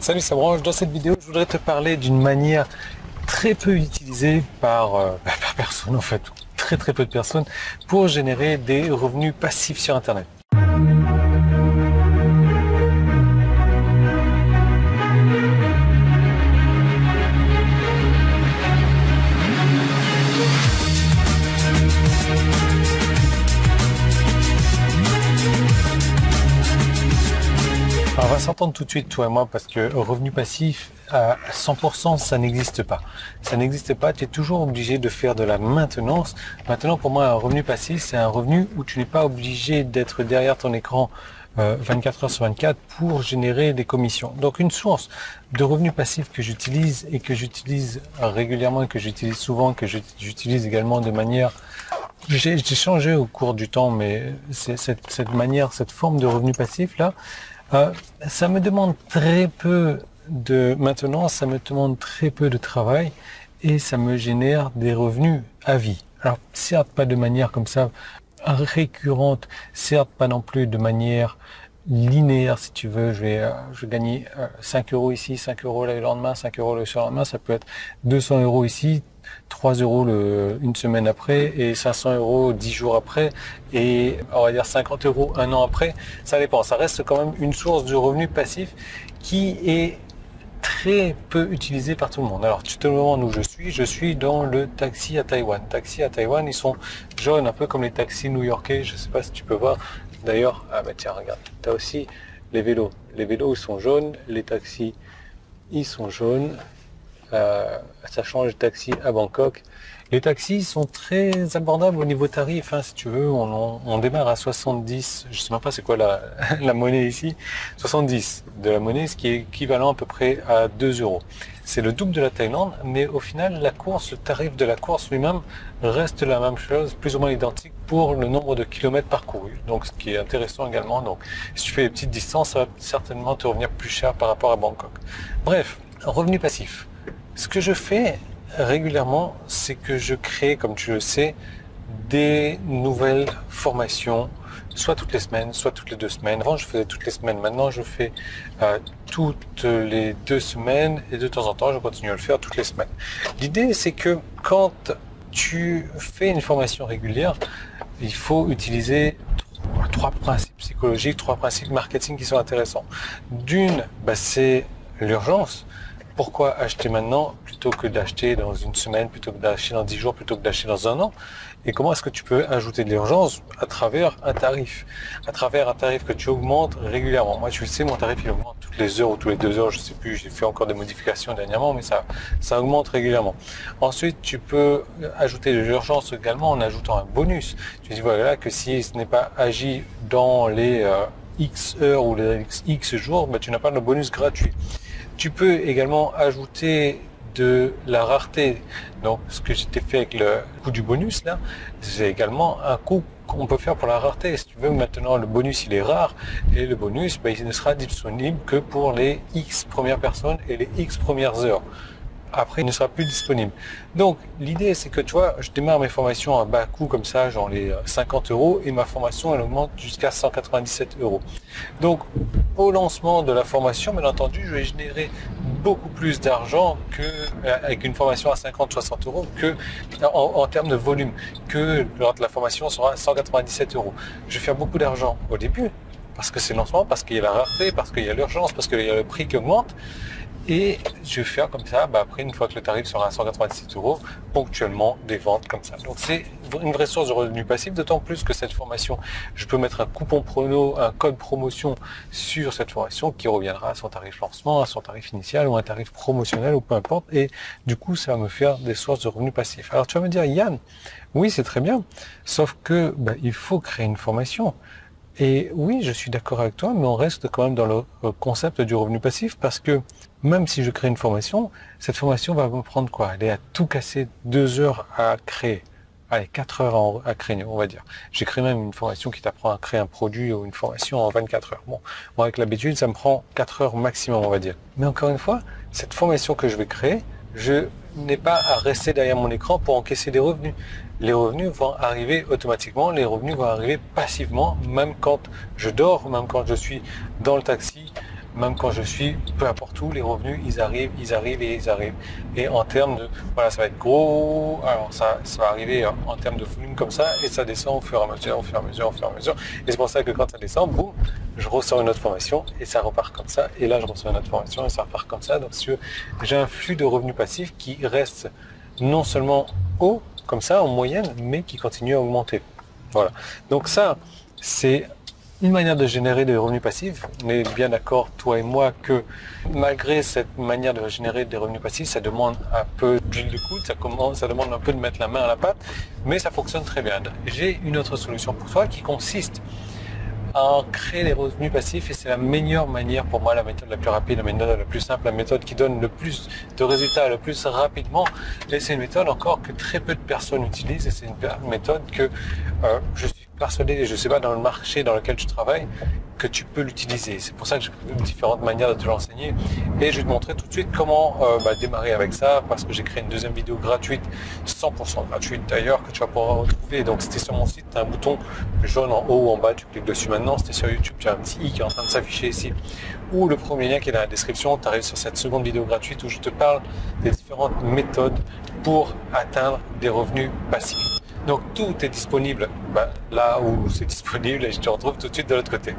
Salut, c'est Branche. Dans cette vidéo, je voudrais te parler d'une manière très peu utilisée par personne, en fait, très peu de personnes, pour générer des revenus passifs sur Internet. Alors, on va s'entendre tout de suite, toi et moi, parce que revenu passif à 100%, ça n'existe pas. Ça n'existe pas, tu es toujours obligé de faire de la maintenance. Maintenant, pour moi, un revenu passif, c'est un revenu où tu n'es pas obligé d'être derrière ton écran 24 heures sur 24 pour générer des commissions. Donc, une source de revenus passifs que j'utilise et que j'utilise régulièrement et que j'utilise souvent, que j'utilise également de manière... J'ai changé au cours du temps, mais cette manière, cette forme de revenu passif là, ça me demande très peu de maintenance, ça me demande très peu de travail et ça me génère des revenus à vie. Alors certes pas de manière comme ça récurrente, certes pas non plus de manière linéaire si tu veux, je vais gagner 5 euros ici, 5 euros le lendemain, 5 euros le surlendemain, ça peut être 200 euros ici, 3 euros une semaine après et 500 euros 10 jours après et on va dire 50 euros un an après, ça dépend, ça reste quand même une source de revenus passifs qui est très peu utilisée par tout le monde. Alors tu te demandes où je suis dans le taxi à Taïwan. Taxi à Taïwan, ils sont jaunes un peu comme les taxis new-yorkais, je sais pas si tu peux voir. D'ailleurs, ah bah tiens regarde, tu as aussi les vélos ils sont jaunes, les taxis ils sont jaunes. Ça change de taxi à Bangkok. Les taxis sont très abordables au niveau tarif, hein, si tu veux. On démarre à 70, je sais même pas c'est quoi la monnaie ici, 70 de la monnaie, ce qui est équivalent à peu près à 2 euros. C'est le double de la Thaïlande, mais au final, le tarif de la course lui-même reste la même chose, plus ou moins identique pour le nombre de kilomètres parcourus. Donc, ce qui est intéressant également. Donc, si tu fais des petites distances, ça va certainement te revenir plus cher par rapport à Bangkok. Bref, revenu passif. Ce que je fais régulièrement, c'est que je crée, comme tu le sais, des nouvelles formations, soit toutes les semaines, soit toutes les 2 semaines. Avant, je faisais toutes les semaines. Maintenant, je fais toutes les 2 semaines et de temps en temps, je continue à le faire toutes les semaines. L'idée, c'est que quand tu fais une formation régulière, il faut utiliser 3 principes psychologiques, 3 principes marketing qui sont intéressants. D'une, c'est l'urgence. Pourquoi acheter maintenant plutôt que d'acheter dans une semaine, plutôt que d'acheter dans 10 jours, plutôt que d'acheter dans un an? Et comment est-ce que tu peux ajouter de l'urgence à travers un tarif? À travers un tarif que tu augmentes régulièrement. Moi, tu le sais, mon tarif, il augmente toutes les heures ou tous les 2 heures, je sais plus, j'ai fait encore des modifications dernièrement, mais ça augmente régulièrement. Ensuite, tu peux ajouter de l'urgence également en ajoutant un bonus. Tu dis, voilà, que si ce n'est pas agi dans les X heures ou les X jours, tu n'as pas de bonus gratuit. Tu peux également ajouter de la rareté. Donc, ce que j'étais fait avec le coût du bonus, là, c'est également un coût qu'on peut faire pour la rareté. Si tu veux, maintenant, le bonus, il est rare. Et le bonus, il ne sera disponible que pour les X premières personnes et les X premières heures. Après, il ne sera plus disponible. Donc, l'idée, c'est que, tu vois, je démarre mes formations à bas coût, comme ça, genre les 50 euros, et ma formation, elle augmente jusqu'à 197 euros. Donc, au lancement de la formation, bien entendu, je vais générer beaucoup plus d'argent avec une formation à 50-60 euros que en termes de volume, que lors de la formation sera à 197 euros. Je vais faire beaucoup d'argent au début, parce que c'est le lancement, parce qu'il y a la rareté, parce qu'il y a l'urgence, parce qu'il y a le prix qui augmente. Et je vais faire comme ça, après une fois que le tarif sera à 197 euros, ponctuellement des ventes comme ça. Donc c'est une vraie source de revenus passifs, d'autant plus que cette formation, je peux mettre un coupon promo, un code promotion sur cette formation qui reviendra à son tarif lancement, à son tarif initial ou un tarif promotionnel ou peu importe. Et du coup, ça va me faire des sources de revenus passifs. Alors tu vas me dire, Yann, oui c'est très bien, sauf que il faut créer une formation. Et oui, je suis d'accord avec toi, mais on reste quand même dans le concept du revenu passif parce que même si je crée une formation, cette formation va me prendre quoi? Elle est à tout casser 2 heures à créer. Allez, 4 heures à créer, on va dire. J'ai créé même une formation qui t'apprend à créer un produit ou une formation en 24 heures. Bon, moi avec l'habitude, ça me prend 4 heures maximum, on va dire. Mais encore une fois, cette formation que je vais créer, je n'ai pas à rester derrière mon écran pour encaisser des revenus. Les revenus vont arriver automatiquement, les revenus vont arriver passivement, même quand je dors, même quand je suis dans le taxi, même quand je suis peu importe où, les revenus, ils arrivent, ils arrivent et ils arrivent. Et en termes de, voilà, ça va être gros, alors ça va arriver en termes de volume comme ça, et ça descend au fur et à mesure, au fur et à mesure, au fur et à mesure. Et c'est pour ça que quand ça descend, boum, je ressors une autre formation et ça repart comme ça. Et là, je ressors une autre formation et ça repart comme ça. Donc, si j'ai un flux de revenus passifs qui reste non seulement haut, comme ça, en moyenne, mais qui continue à augmenter. Voilà. Donc ça, c'est une manière de générer des revenus passifs. On est bien d'accord, toi et moi, que malgré cette manière de générer des revenus passifs, ça demande un peu d'huile de coude, ça demande un peu de mettre la main à la pâte, mais ça fonctionne très bien. J'ai une autre solution pour toi qui consiste à créer des revenus passifs, et c'est la meilleure manière pour moi, la méthode la plus rapide, la méthode la plus simple, la méthode qui donne le plus de résultats le plus rapidement. Et c'est une méthode encore que très peu de personnes utilisent, et c'est une méthode que je suis persuadé, je ne sais pas dans le marché dans lequel tu travailles, que tu peux l'utiliser. C'est pour ça que j'ai différentes manières de te l'enseigner, et je vais te montrer tout de suite comment démarrer avec ça, parce que j'ai créé une deuxième vidéo gratuite, 100% gratuite d'ailleurs, que tu vas pouvoir retrouver. Donc c'était sur mon site, tu as un bouton jaune en haut ou en bas, tu cliques dessus maintenant. C'était sur YouTube, tu as un petit i qui est en train de s'afficher ici, ou le premier lien qui est dans la description. Tu arrives sur cette seconde vidéo gratuite où je te parle des différentes méthodes pour atteindre des revenus passifs. Donc tout est disponible là où c'est disponible, et je te retrouve tout de suite de l'autre côté.